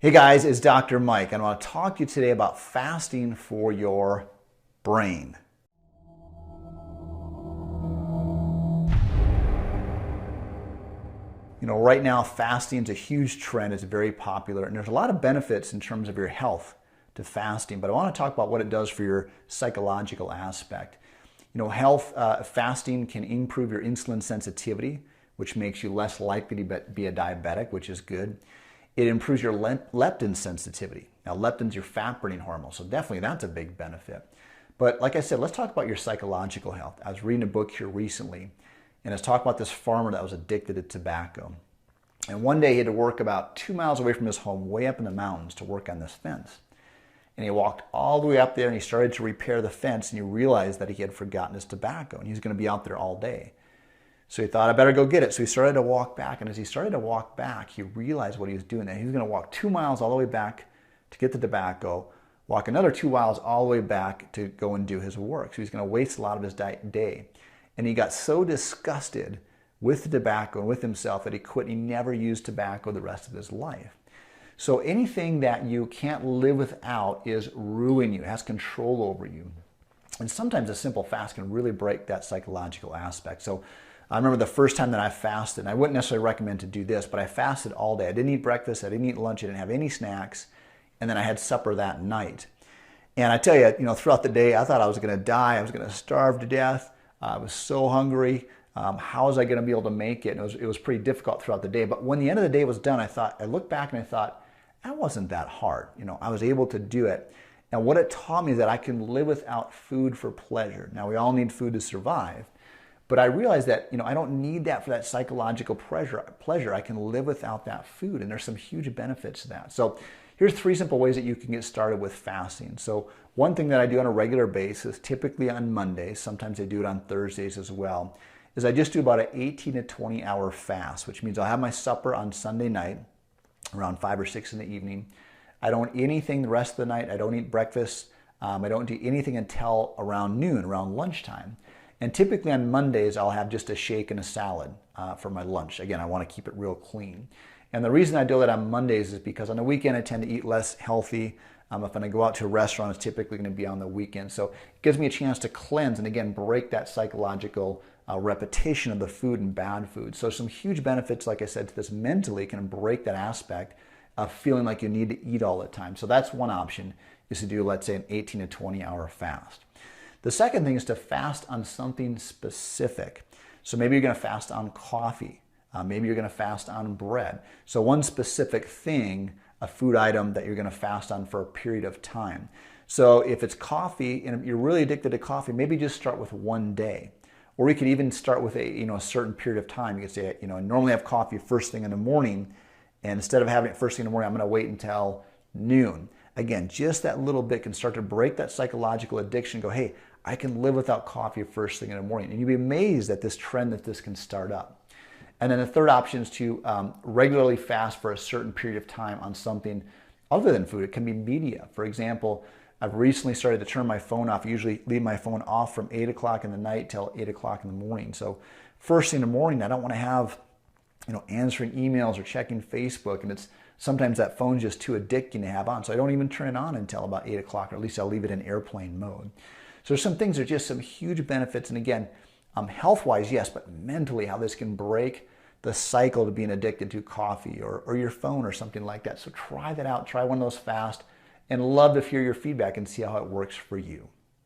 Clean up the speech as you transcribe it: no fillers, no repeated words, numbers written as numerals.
Hey guys, it's Dr. Mike, and I want to talk to you today about fasting for your brain. Right now, fasting is a huge trend. It's very popular, and there's a lot of benefits in terms of your health to fasting, but I want to talk about what it does for your psychological aspect. Fasting can improve your insulin sensitivity, which makes you less likely to be a diabetic, which is good. It improves your leptin sensitivity. Now, leptin's your fat-burning hormone, so definitely that's a big benefit. But like I said, let's talk about your psychological health. I was reading a book here recently, and it's talking about this farmer that was addicted to tobacco. And one day he had to work about 2 miles away from his home, way up in the mountains, to work on this fence. And he walked all the way up there and he started to repair the fence, and he realized that he had forgotten his tobacco and he was going to be out there all day. So he thought, I better go get it. So he started to walk back, and as he started to walk back, he realized what he was doing. That he was going to walk 2 miles all the way back to get the tobacco, walk another 2 miles all the way back to go and do his work. So he's going to waste a lot of his day. And he got so disgusted with the tobacco and with himself that he quit, and he never used tobacco the rest of his life. So anything that you can't live without is ruining you, it has control over you. And sometimes a simple fast can really break that psychological aspect. So I remember the first time that I fasted, and I wouldn't necessarily recommend to do this, but I fasted all day. I didn't eat breakfast, I didn't eat lunch, I didn't have any snacks, and then I had supper that night. And I tell you, throughout the day, I thought I was going to die. I was going to starve to death. I was so hungry. How was I going to be able to make it? And it was pretty difficult throughout the day. But when the end of the day was done, I looked back and I thought, that wasn't that hard. I was able to do it. And what it taught me is that I can live without food for pleasure. Now, we all need food to survive. But I realized that, I don't need that for that psychological pleasure. I can live without that food, and there's some huge benefits to that. So here's 3 simple ways that you can get started with fasting. So one thing that I do on a regular basis, typically on Mondays, sometimes I do it on Thursdays as well, is I just do about an 18 to 20 hour fast, which means I'll have my supper on Sunday night around 5 or 6 in the evening. I don't eat anything the rest of the night. I don't eat breakfast. I don't do anything until around noon, around lunchtime. And typically on Mondays, I'll have just a shake and a salad for my lunch. Again, I want to keep it real clean. And the reason I do that on Mondays is because on the weekend, I tend to eat less healthy. If I'm going to go out to a restaurant, it's typically going to be on the weekend. So it gives me a chance to cleanse and, again, break that psychological repetition of the food and bad food. So some huge benefits, like I said, to this mentally can break that aspect of feeling like you need to eat all the time. So that's one option, is to do, let's say, an 18 to 20 hour fast. The second thing is to fast on something specific. So maybe you're going to fast on coffee. Maybe you're going to fast on bread. So one specific thing, a food item that you're going to fast on for a period of time. So if it's coffee and you're really addicted to coffee, maybe just start with one day. Or we could even start with a certain period of time. You could say, I normally have coffee first thing in the morning, and instead of having it first thing in the morning, I'm going to wait until noon. Again, just that little bit can start to break that psychological addiction. Go, hey, I can live without coffee first thing in the morning. And you'd be amazed at this trend that this can start up. And then the third option is to regularly fast for a certain period of time on something other than food. It can be media. For example, I've recently started to turn my phone off. I usually leave my phone off from 8 o'clock in the night till 8 o'clock in the morning. So first thing in the morning, I don't want to have answering emails or checking Facebook. And sometimes that phone's just too addicting to have on. So I don't even turn it on until about 8 o'clock, or at least I'll leave it in airplane mode. So there's some things that are just some huge benefits. And again, health-wise, yes, but mentally, how this can break the cycle to being addicted to coffee or your phone or something like that. So try that out. Try one of those fast, and love to hear your feedback and see how it works for you.